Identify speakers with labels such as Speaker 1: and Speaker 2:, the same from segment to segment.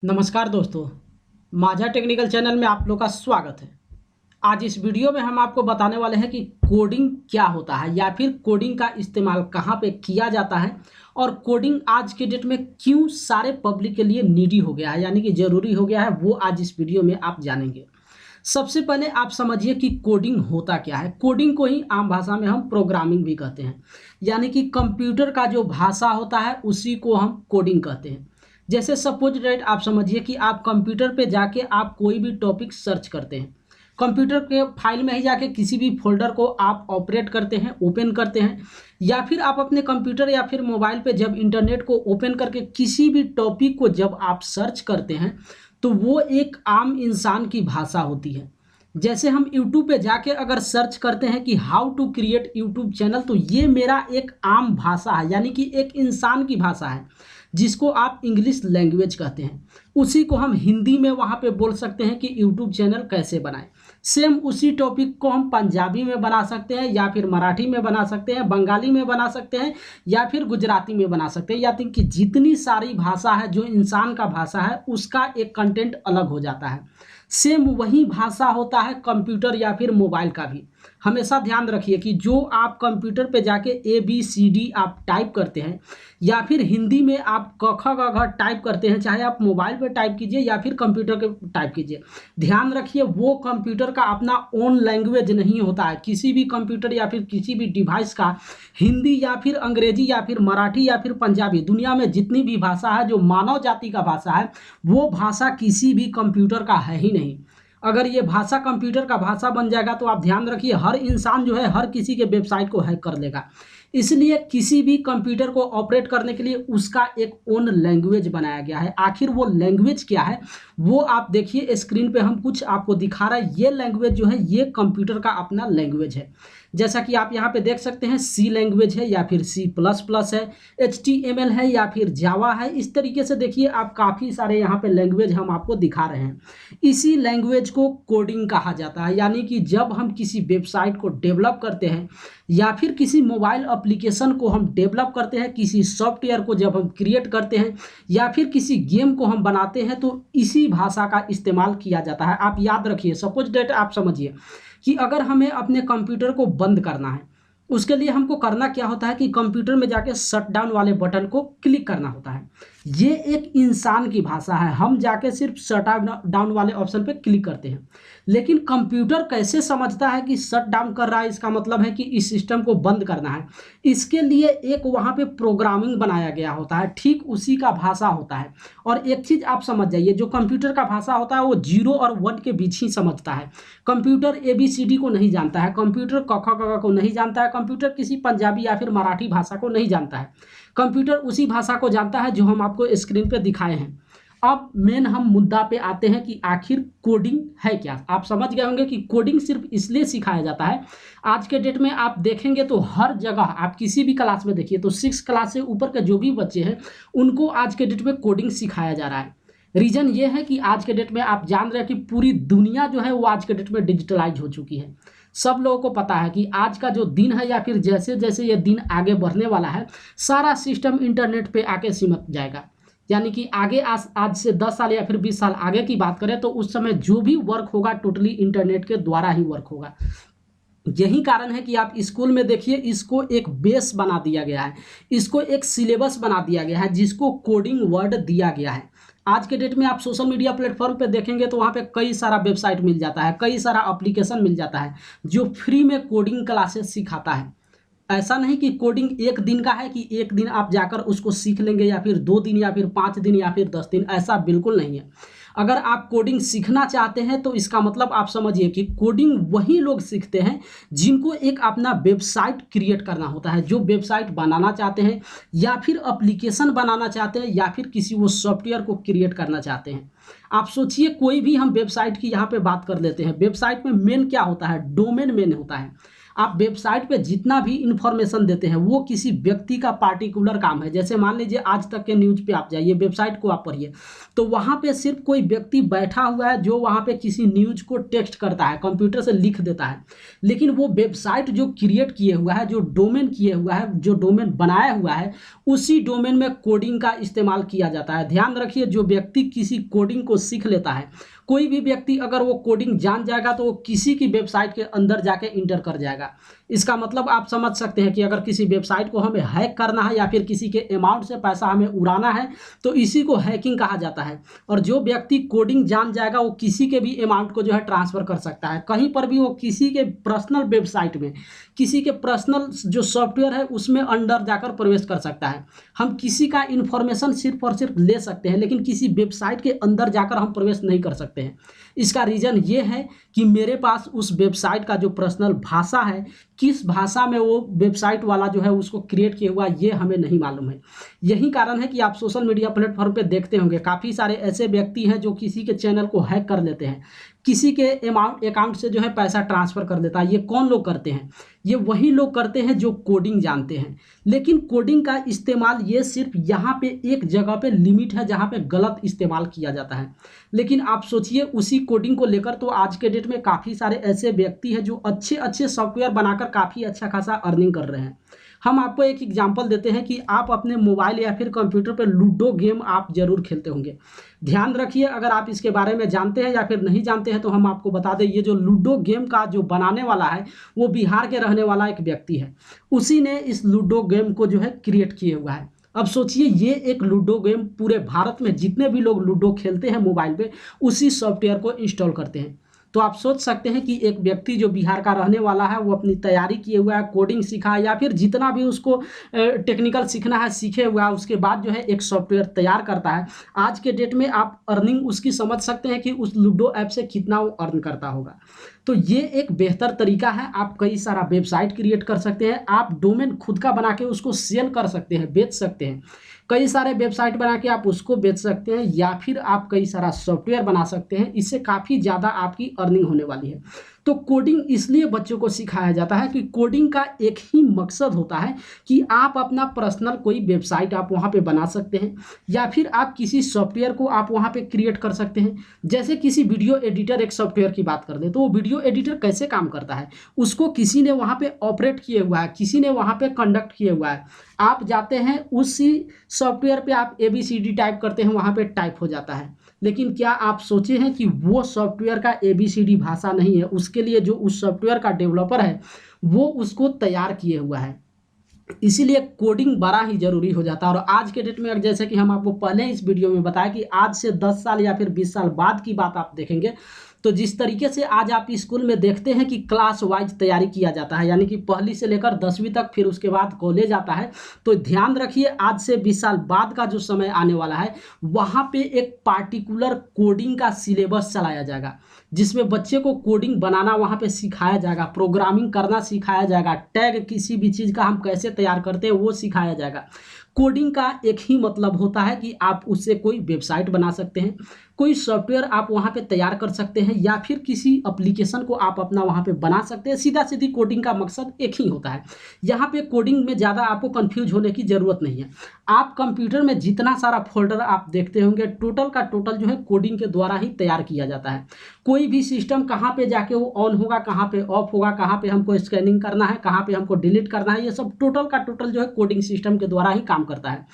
Speaker 1: नमस्कार दोस्तों, माझा टेक्निकल चैनल में आप लोग का स्वागत है। आज इस वीडियो में हम आपको बताने वाले हैं कि कोडिंग क्या होता है या फिर कोडिंग का इस्तेमाल कहाँ पे किया जाता है और कोडिंग आज के डेट में क्यों सारे पब्लिक के लिए नीडी हो गया है, यानी कि ज़रूरी हो गया है। वो आज इस वीडियो में आप जानेंगे। सबसे पहले आप समझिए कि कोडिंग होता क्या है। कोडिंग को ही आम भाषा में हम प्रोग्रामिंग भी कहते हैं, यानी कि कंप्यूटर का जो भाषा होता है उसी को हम कोडिंग कहते हैं। जैसे सपोज डेट आप समझिए कि आप कंप्यूटर पे जाके आप कोई भी टॉपिक सर्च करते हैं, कंप्यूटर के फाइल में ही जाके किसी भी फोल्डर को आप ऑपरेट करते हैं, ओपन करते हैं, या फिर आप अपने कंप्यूटर या फिर मोबाइल पे जब इंटरनेट को ओपन करके किसी भी टॉपिक को जब आप सर्च करते हैं तो वो एक आम इंसान की भाषा होती है। जैसे हम यूट्यूब पे जाके अगर सर्च करते हैं कि how to create YouTube channel, तो ये मेरा एक आम भाषा है, यानी कि एक इंसान की भाषा है जिसको आप इंग्लिश लैंग्वेज कहते हैं। उसी को हम हिंदी में वहाँ पे बोल सकते हैं कि यूट्यूब चैनल कैसे बनाएं। सेम उसी टॉपिक को हम पंजाबी में बना सकते हैं या फिर मराठी में बना सकते हैं, बंगाली में बना सकते हैं या फिर गुजराती में बना सकते हैं। या फिर कि जितनी सारी भाषा है जो इंसान का भाषा है उसका एक कंटेंट अलग हो जाता है। सेम वही भाषा होता है कंप्यूटर या फिर मोबाइल का भी। हमेशा ध्यान रखिए कि जो आप कंप्यूटर पे जाके ABCD आप टाइप करते हैं या फिर हिंदी में आप क ख ग घ टाइप करते हैं, चाहे आप मोबाइल पे टाइप कीजिए या फिर कंप्यूटर के टाइप कीजिए, ध्यान रखिए वो कंप्यूटर का अपना ओन लैंग्वेज नहीं होता है। किसी भी कंप्यूटर या फिर किसी भी डिवाइस का हिंदी या फिर अंग्रेजी या फिर मराठी या फिर पंजाबी, दुनिया में जितनी भी भाषा है जो मानव जाति का भाषा है, वो भाषा किसी भी कंप्यूटर का है ही नहीं। अगर ये भाषा कंप्यूटर का भाषा बन जाएगा तो आप ध्यान रखिए हर इंसान जो है हर किसी के वेबसाइट को हैक कर लेगा। इसलिए किसी भी कंप्यूटर को ऑपरेट करने के लिए उसका एक ओन लैंग्वेज बनाया गया है। आखिर वो लैंग्वेज क्या है वो आप देखिए, स्क्रीन पे हम कुछ आपको दिखा रहा है। ये लैंग्वेज जो है ये कंप्यूटर का अपना लैंग्वेज है। जैसा कि आप यहाँ पे देख सकते हैं, C लैंग्वेज है या फिर C++ है, HTML है या फिर जावा है। इस तरीके से देखिए आप काफ़ी सारे यहाँ पे लैंग्वेज हम आपको दिखा रहे हैं। इसी लैंग्वेज को कोडिंग कहा जाता है, यानी कि जब हम किसी वेबसाइट को डेवलप करते हैं या फिर किसी मोबाइल एप्लीकेशन को हम डेवलप करते हैं, किसी सॉफ्टवेयर को जब हम क्रिएट करते हैं या फिर किसी गेम को हम बनाते हैं, तो इसी भाषा का इस्तेमाल किया जाता है। आप याद रखिए, सपोज डेट आप समझिए कि अगर हमें अपने कंप्यूटर को बंद करना है, उसके लिए हमको करना क्या होता है कि कंप्यूटर में जाके शट डाउन वाले बटन को क्लिक करना होता है। ये एक इंसान की भाषा है, हम जाके सिर्फ शट डाउन वाले ऑप्शन पे क्लिक करते हैं। लेकिन कंप्यूटर कैसे समझता है कि शट डाउन कर रहा है, इसका मतलब है कि इस सिस्टम को बंद करना है। इसके लिए एक वहाँ पे प्रोग्रामिंग बनाया गया होता है, ठीक उसी का भाषा होता है। और एक चीज़ आप समझ जाइए, जो कंप्यूटर का भाषा होता है वो 0 और 1 के बीच ही समझता है। कंप्यूटर ABCD को नहीं जानता है, कंप्यूटर क ख ग घ को नहीं जानता है, कंप्यूटर किसी पंजाबी या फिर मराठी भाषा को नहीं जानता है। कंप्यूटर उसी भाषा को जानता है जो हम आपको स्क्रीन पे दिखाए हैं। अब मेन हम मुद्दा पे आते हैं कि आखिर कोडिंग है क्या। आप समझ गए होंगे कि कोडिंग सिर्फ इसलिए सिखाया जाता है। आज के डेट में आप देखेंगे तो हर जगह, आप किसी भी क्लास में देखिए तो 6 क्लास से ऊपर के जो भी बच्चे हैं उनको आज के डेट में कोडिंग सिखाया जा रहा है। रीज़न ये है कि आज के डेट में आप जान रहे हैं कि पूरी दुनिया जो है वो आज के डेट में डिजिटलाइज हो चुकी है। सब लोगों को पता है कि आज का जो दिन है या फिर जैसे जैसे ये दिन आगे बढ़ने वाला है, सारा सिस्टम इंटरनेट पे आके सिमट जाएगा। यानी कि आगे आज से 10 साल या फिर 20 साल आगे की बात करें तो उस समय जो भी वर्क होगा टोटली इंटरनेट के द्वारा ही वर्क होगा। यही कारण है कि आप स्कूल में देखिए, इसको एक बेस बना दिया गया है, इसको एक सिलेबस बना दिया गया है जिसको कोडिंग वर्ड दिया गया है। आज के डेट में आप सोशल मीडिया प्लेटफॉर्म पे देखेंगे तो वहाँ पे कई सारा वेबसाइट मिल जाता है, कई सारा एप्लीकेशन मिल जाता है जो फ्री में कोडिंग क्लासेस सिखाता है। ऐसा नहीं कि कोडिंग एक दिन का है कि एक दिन आप जाकर उसको सीख लेंगे या फिर 2 दिन या फिर 5 दिन या फिर 10 दिन, ऐसा बिल्कुल नहीं है। अगर आप कोडिंग सीखना चाहते हैं तो इसका मतलब आप समझिए कि कोडिंग वही लोग सीखते हैं जिनको एक अपना वेबसाइट क्रिएट करना होता है, जो वेबसाइट बनाना चाहते हैं या फिर एप्लीकेशन बनाना चाहते हैं या फिर किसी वो सॉफ्टवेयर को क्रिएट करना चाहते हैं। आप सोचिए, कोई भी हम वेबसाइट की यहाँ पे बात कर लेते हैं। वेबसाइट में मेन क्या होता है, डोमेन मेन होता है। आप वेबसाइट पे जितना भी इंफॉर्मेशन देते हैं वो किसी व्यक्ति का पार्टिकुलर काम है। जैसे मान लीजिए आज तक के न्यूज पे आप जाइए, वेबसाइट को आप पढ़िए, तो वहाँ पे सिर्फ कोई व्यक्ति बैठा हुआ है जो वहाँ पे किसी न्यूज को टेक्स्ट करता है, कंप्यूटर से लिख देता है। लेकिन वो वेबसाइट जो क्रिएट किए हुआ है, जो डोमेन किए हुआ है, जो डोमेन बनाया हुआ है, उसी डोमेन में कोडिंग का इस्तेमाल किया जाता है। ध्यान रखिए, जो व्यक्ति किसी कोडिंग को सीख लेता है, कोई भी व्यक्ति अगर वो कोडिंग जान जाएगा तो वो किसी की वेबसाइट के अंदर जाके इंटर कर जाएगा। इसका मतलब आप समझ सकते हैं कि अगर किसी वेबसाइट को हमें हैक करना है या फिर किसी के अमाउंट से पैसा हमें उड़ाना है तो इसी को हैकिंग कहा जाता है। और जो व्यक्ति कोडिंग जान जाएगा वो किसी के भी अमाउंट को जो है ट्रांसफ़र कर सकता है, कहीं पर भी। वो किसी के पर्सनल वेबसाइट में, किसी के पर्सनल जो सॉफ्टवेयर है उसमें अंदर जाकर प्रवेश कर सकता है। हम किसी का इन्फॉर्मेशन सिर्फ और सिर्फ ले सकते हैं, लेकिन किसी वेबसाइट के अंदर जाकर हम प्रवेश नहीं कर सकते हैं। इसका रीज़न ये है कि मेरे पास उस वेबसाइट का जो पर्सनल भाषा है, किस भाषा में वो वेबसाइट वाला जो है उसको क्रिएट किया हुआ, ये हमें नहीं मालूम है। यही कारण है कि आप सोशल मीडिया प्लेटफॉर्म पे देखते होंगे काफ़ी सारे ऐसे व्यक्ति हैं जो किसी के चैनल को हैक कर लेते हैं, किसी के अकाउंट से जो है पैसा ट्रांसफ़र कर देता है। ये कौन लोग करते हैं? ये वही लोग करते हैं जो कोडिंग जानते हैं। लेकिन कोडिंग का इस्तेमाल ये सिर्फ यहाँ पे एक जगह पे लिमिट है जहाँ पे गलत इस्तेमाल किया जाता है। लेकिन आप सोचिए, उसी कोडिंग को लेकर तो आज के डेट में काफ़ी सारे ऐसे व्यक्ति हैं जो अच्छे अच्छे सॉफ्टवेयर बनाकर काफ़ी अच्छा खासा अर्निंग कर रहे हैं। हम आपको एक एग्जांपल देते हैं कि आप अपने मोबाइल या फिर कंप्यूटर पर लूडो गेम आप जरूर खेलते होंगे। ध्यान रखिए, अगर आप इसके बारे में जानते हैं या फिर नहीं जानते हैं तो हम आपको बता दें, ये जो लूडो गेम का जो बनाने वाला है वो बिहार के रहने वाला एक व्यक्ति है। उसी ने इस लूडो गेम को जो है क्रिएट किए हुआ है। अब सोचिए, ये एक लूडो गेम पूरे भारत में जितने भी लोग लूडो खेलते हैं मोबाइल पे, उसी सॉफ्टवेयर को इंस्टॉल करते हैं। तो आप सोच सकते हैं कि एक व्यक्ति जो बिहार का रहने वाला है वो अपनी तैयारी किए हुआ है, कोडिंग सीखा है या फिर जितना भी उसको टेक्निकल सीखना है सीखे हुआ है, उसके बाद जो है एक सॉफ्टवेयर तैयार करता है। आज के डेट में आप अर्निंग उसकी समझ सकते हैं कि उस लूडो ऐप से कितना वो अर्न करता होगा। तो ये एक बेहतर तरीका है। आप कई सारा वेबसाइट क्रिएट कर सकते हैं, आप डोमेन खुद का बना के उसको सेल कर सकते हैं, बेच सकते हैं। कई सारे वेबसाइट बना के आप उसको बेच सकते हैं या फिर आप कई सारा सॉफ्टवेयर बना सकते हैं। इससे काफ़ी ज़्यादा आपकी अर्निंग होने वाली है। तो कोडिंग इसलिए बच्चों को सिखाया जाता है कि कोडिंग का एक ही मकसद होता है कि आप अपना पर्सनल कोई वेबसाइट आप वहाँ पे बना सकते हैं या फिर आप किसी सॉफ्टवेयर को आप वहाँ पे क्रिएट कर सकते हैं। जैसे किसी वीडियो एडिटर एक सॉफ्टवेयर की बात कर दें तो वो वीडियो एडिटर कैसे काम करता है, उसको किसी ने वहाँ पे ऑपरेट किए हुआ है, किसी ने वहाँ पे कंडक्ट किए हुआ है। आप जाते हैं उसी सॉफ्टवेयर पे आप ABCD टाइप करते हैं, वहाँ पे टाइप हो जाता है। लेकिन क्या आप सोचे हैं कि वो सॉफ्टवेयर का ABCD भाषा नहीं है, उसके लिए जो उस सॉफ्टवेयर का डेवलपर है वो उसको तैयार किए हुआ है। इसीलिए कोडिंग बड़ा ही ज़रूरी हो जाता है। और आज के डेट में जैसे कि हम आपको पहले इस वीडियो में बताया कि आज से 10 साल या फिर 20 साल बाद की बात आप देखेंगे तो जिस तरीके से आज आप स्कूल में देखते हैं कि क्लास वाइज तैयारी किया जाता है, यानी कि पहली से लेकर 10वीं तक, फिर उसके बाद कॉलेज आता है, तो ध्यान रखिए आज से 20 साल बाद का जो समय आने वाला है वहाँ पे एक पार्टिकुलर कोडिंग का सिलेबस चलाया जाएगा जिसमें बच्चे को कोडिंग बनाना वहाँ पे सिखाया जाएगा, प्रोग्रामिंग करना सिखाया जाएगा, टैग किसी भी चीज़ का हम कैसे तैयार करते हैं वो सिखाया जाएगा। कोडिंग का एक ही मतलब होता है कि आप उससे कोई वेबसाइट बना सकते हैं, कोई सॉफ्टवेयर आप वहाँ पे तैयार कर सकते हैं या फिर किसी एप्लीकेशन को आप अपना वहाँ पे बना सकते हैं। सीधा सीधी कोडिंग का मकसद एक ही होता है। यहाँ पे कोडिंग में ज़्यादा आपको कंफ्यूज होने की ज़रूरत नहीं है। आप कंप्यूटर में जितना सारा फोल्डर आप देखते होंगे टोटल का टोटल जो है कोडिंग के द्वारा ही तैयार किया जाता है। कोई भी सिस्टम कहाँ पे जाके वो ऑन होगा, कहाँ पे ऑफ होगा, कहाँ पे हमको स्कैनिंग करना है, कहाँ पे हमको डिलीट करना है, ये सब टोटल का टोटल जो है कोडिंग सिस्टम के द्वारा ही काम करता है।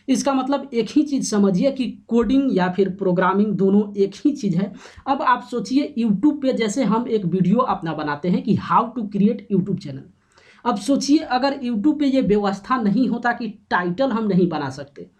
Speaker 1: इसका मतलब एक ही चीज़ समझिए कि कोडिंग या फिर प्रोग्रामिंग दोनों एक ही चीज़ है। अब आप सोचिए यूट्यूब पे जैसे हम एक वीडियो अपना बनाते हैं कि how to create YouTube channel. अब सोचिए अगर यूट्यूब पे ये व्यवस्था नहीं होता कि टाइटल हम नहीं बना सकते,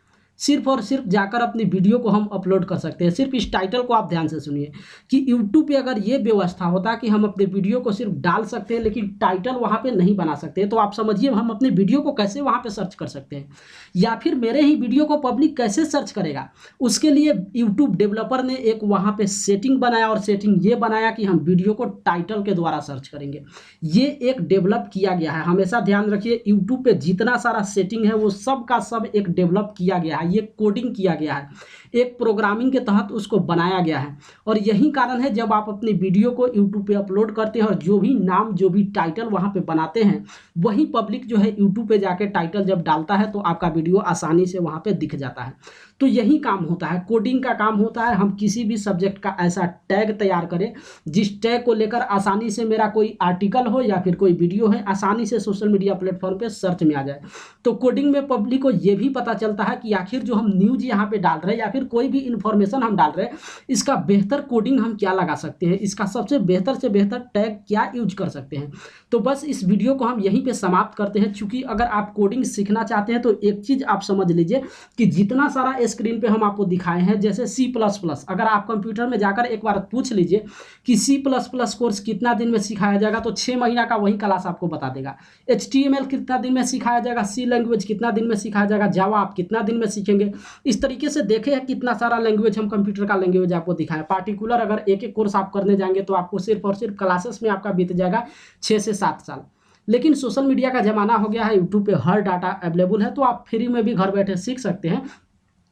Speaker 1: सिर्फ और सिर्फ जाकर अपनी वीडियो को हम अपलोड कर सकते हैं। सिर्फ इस टाइटल को आप ध्यान से सुनिए कि यूट्यूब पे अगर ये व्यवस्था होता कि हम अपने वीडियो को सिर्फ डाल सकते हैं लेकिन टाइटल वहाँ पे नहीं बना सकते, तो आप समझिए हम अपने वीडियो को कैसे वहाँ पे सर्च कर सकते हैं या फिर मेरे ही वीडियो को पब्लिक कैसे सर्च करेगा। उसके लिए यूट्यूब डेवलपर ने एक वहाँ पे सेटिंग बनाया और सेटिंग ये बनाया कि हम वीडियो को टाइटल के द्वारा सर्च करेंगे। ये एक डेवलप किया गया है। हमेशा ध्यान रखिए यूट्यूब पे जितना सारा सेटिंग है वो सब का सब एक डेवलप किया गया है। है, ये कोडिंग किया गया है, एक प्रोग्रामिंग के तहत उसको बनाया गया है। और यही कारण है जब आप अपनी वीडियो को यूट्यूब पे अपलोड करते हैं और जो भी नाम जो भी टाइटल वहाँ पे बनाते हैं, वही पब्लिक जो है यूट्यूब पे जाके टाइटल जब डालता है तो आपका वीडियो आसानी से वहाँ पे दिख जाता है। तो यही काम होता है, कोडिंग का काम होता है। हम किसी भी सब्जेक्ट का ऐसा टैग तैयार करें जिस टैग को लेकर आसानी से मेरा कोई आर्टिकल हो या फिर कोई वीडियो है आसानी से सोशल मीडिया प्लेटफॉर्म पे सर्च में आ जाए। तो कोडिंग में पब्लिक को ये भी पता चलता है कि आखिर जो हम न्यूज़ यहाँ पे डाल रहे हैं या फिर कोई भी इंफॉर्मेशन हम डाल रहे हैं, इसका बेहतर कोडिंग हम क्या लगा सकते हैं, इसका सबसे बेहतर से बेहतर टैग क्या यूज कर सकते हैं। तो बस इस वीडियो को हम यहीं पे समाप्त करते हैं। चूंकि अगर आप कोडिंग सीखना चाहते हैं तो एक चीज़ आप समझ लीजिए कि जितना सारा स्क्रीन पे हम आपको दिखाए हैं, जैसे C++, अगर आप कंप्यूटर में जाकर एक बार पूछ लीजिए कि C++ कोर्स कितना दिन में सिखाया जाएगा तो 6 महीना का वही क्लास आपको बता देगा। HTML कितना दिन में सिखाया जाएगा, C लैंग्वेज कितना दिन में सिखाया जाएगा, जावा आप कितना दिन में सीखेंगे। इस तरीके से देखे कितना सारा लैंग्वेज हम कंप्यूटर का लैंग्वेज आपको दिखाएं। पार्टिकुलर अगर एक एक कोर्स आप करने जाएंगे तो आपको सिर्फ और सिर्फ क्लासेस में आपका बीत जाएगा 6 से 7 साल। लेकिन सोशल मीडिया का ज़माना हो गया है, यूट्यूब पे हर डाटा अवेलेबल है, तो आप फ्री में भी घर बैठे सीख सकते हैं।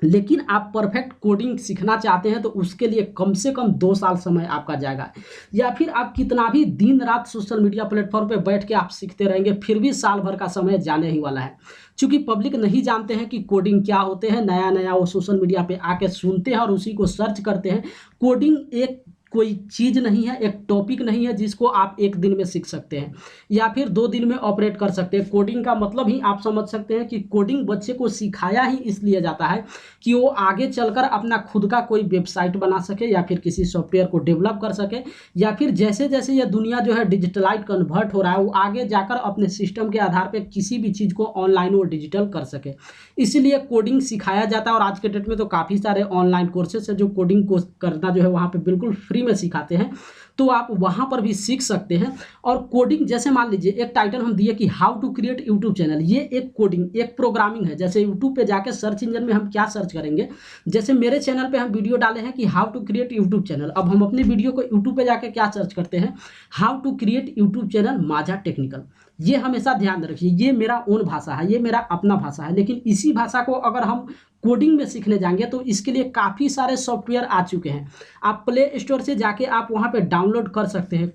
Speaker 1: लेकिन आप परफेक्ट कोडिंग सीखना चाहते हैं तो उसके लिए कम से कम 2 साल समय आपका जाएगा, या फिर आप कितना भी दिन रात सोशल मीडिया प्लेटफॉर्म पे बैठ के आप सीखते रहेंगे, फिर भी साल भर का समय जाने ही वाला है। क्योंकि पब्लिक नहीं जानते हैं कि कोडिंग क्या होते हैं, नया नया वो सोशल मीडिया पे आके सुनते हैं और उसी को सर्च करते हैं। कोडिंग एक कोई चीज़ नहीं है, एक टॉपिक नहीं है जिसको आप एक दिन में सीख सकते हैं या फिर 2 दिन में ऑपरेट कर सकते हैं। कोडिंग का मतलब ही आप समझ सकते हैं कि कोडिंग बच्चे को सिखाया ही इसलिए जाता है कि वो आगे चलकर अपना खुद का कोई वेबसाइट बना सके या फिर किसी सॉफ्टवेयर को डेवलप कर सके, या फिर जैसे जैसे ये दुनिया जो है डिजिटलाइज कन्वर्ट हो रहा है, वो आगे जाकर अपने सिस्टम के आधार पर किसी भी चीज़ को ऑनलाइन और डिजिटल कर सके। इसीलिए कोडिंग सिखाया जाता है। और आज के डेट में तो काफ़ी सारे ऑनलाइन कोर्सेस है जो कोडिंग को करना जो है वहाँ पर बिल्कुल फ्री में सिखाते हैं, तो आप वहां पर भी सीख सकते हैं। और कोडिंग जैसे मान लीजिए एक टाइटल हम दिए कि how to create YouTube channel, ये एक कोडिंग एक प्रोग्रामिंग है। जैसे यूट्यूब पे जाके सर्च इंजन में हम क्या सर्च करेंगे, जैसे मेरे चैनल पे हम वीडियो डाले हैं कि how to create YouTube channel, अब हम अपनी वीडियो को यूट्यूब पे जाके क्या सर्च करते हैं, how to create YouTube channel Majha technical. ये हमेशा ध्यान रखिए, ये मेरा ओन भाषा है, ये मेरा अपना भाषा है। लेकिन इसी भाषा को अगर हम कोडिंग में सीखने जाएंगे तो इसके लिए काफ़ी सारे सॉफ्टवेयर आ चुके हैं। आप प्ले स्टोर से जाके आप वहाँ पे डाउनलोड कर सकते हैं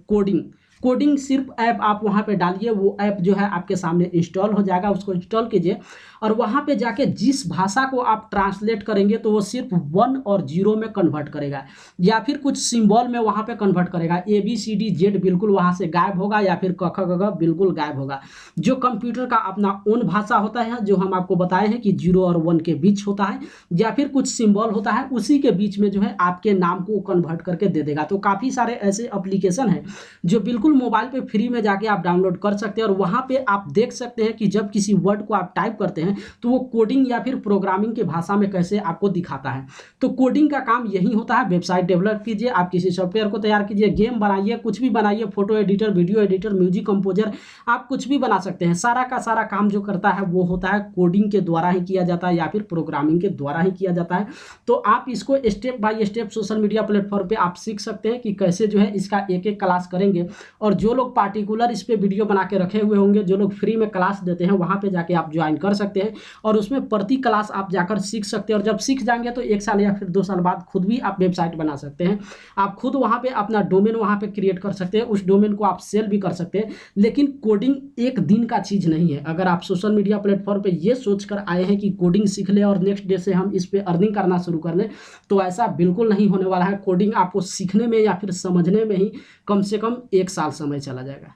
Speaker 1: कोडिंग सिर्फ ऐप आप वहाँ पे डालिए, वो ऐप जो है आपके सामने इंस्टॉल हो जाएगा, उसको इंस्टॉल कीजिए और वहाँ पे जाके जिस भाषा को आप ट्रांसलेट करेंगे तो वो सिर्फ 1 और 0 में कन्वर्ट करेगा या फिर कुछ सिंबल में वहाँ पे कन्वर्ट करेगा। ABCD Z बिल्कुल वहाँ से गायब होगा या फिर क ख ग घ बिल्कुल गायब होगा। जो कंप्यूटर का अपना ओन भाषा होता है, जो हम आपको बताए हैं कि 0 और 1 के बीच होता है या फिर कुछ सिंबल होता है, उसी के बीच में जो है आपके नाम को कन्वर्ट करके दे देगा। तो काफ़ी सारे ऐसे एप्लीकेशन हैं जो बिल्कुल मोबाइल पे फ्री में जाके आप डाउनलोड कर सकते हैं और वहाँ पे आप देख सकते हैं कि जब किसी वर्ड को आप टाइप करते हैं तो वो कोडिंग या फिर प्रोग्रामिंग के भाषा में कैसे आपको दिखाता है। तो कोडिंग का काम यही होता है। वेबसाइट डेवलप कीजिए, आप किसी सॉफ्टवेयर को तैयार कीजिए, गेम बनाइए, कुछ भी बनाइए, photo editor, video editor, music composer, आप कुछ भी बना सकते हैं। सारा का सारा काम जो करता है वो होता है कोडिंग के द्वारा ही किया जाता है या फिर प्रोग्रामिंग के द्वारा ही किया जाता है। तो आप इसको step by step social media platform पे आप सीख सकते हैं कि कैसे जो है इसका एक एक क्लास करेंगे। और जो लोग पार्टिकुलर इस पे वीडियो बना के रखे हुए होंगे, जो लोग फ्री में क्लास देते हैं, वहाँ पे जाके आप ज्वाइन कर सकते हैं और उसमें प्रति क्लास आप जाकर सीख सकते हैं। और जब सीख जाएंगे तो 1 साल या फिर 2 साल बाद खुद भी आप वेबसाइट बना सकते हैं। आप खुद वहाँ पे अपना डोमेन वहाँ पे क्रिएट कर सकते हैं, उस डोमेन को आप सेल भी कर सकते हैं। लेकिन कोडिंग एक दिन का चीज़ नहीं है। अगर आप सोशल मीडिया प्लेटफॉर्म पे ये सोच कर आए हैं कि कोडिंग सीख ले और नेक्स्ट डे से हम इस पर अर्निंग करना शुरू कर लें, तो ऐसा बिल्कुल नहीं होने वाला है। कोडिंग आपको सीखने में या फिर समझने में ही कम से कम 1 साल समय चला जाएगा।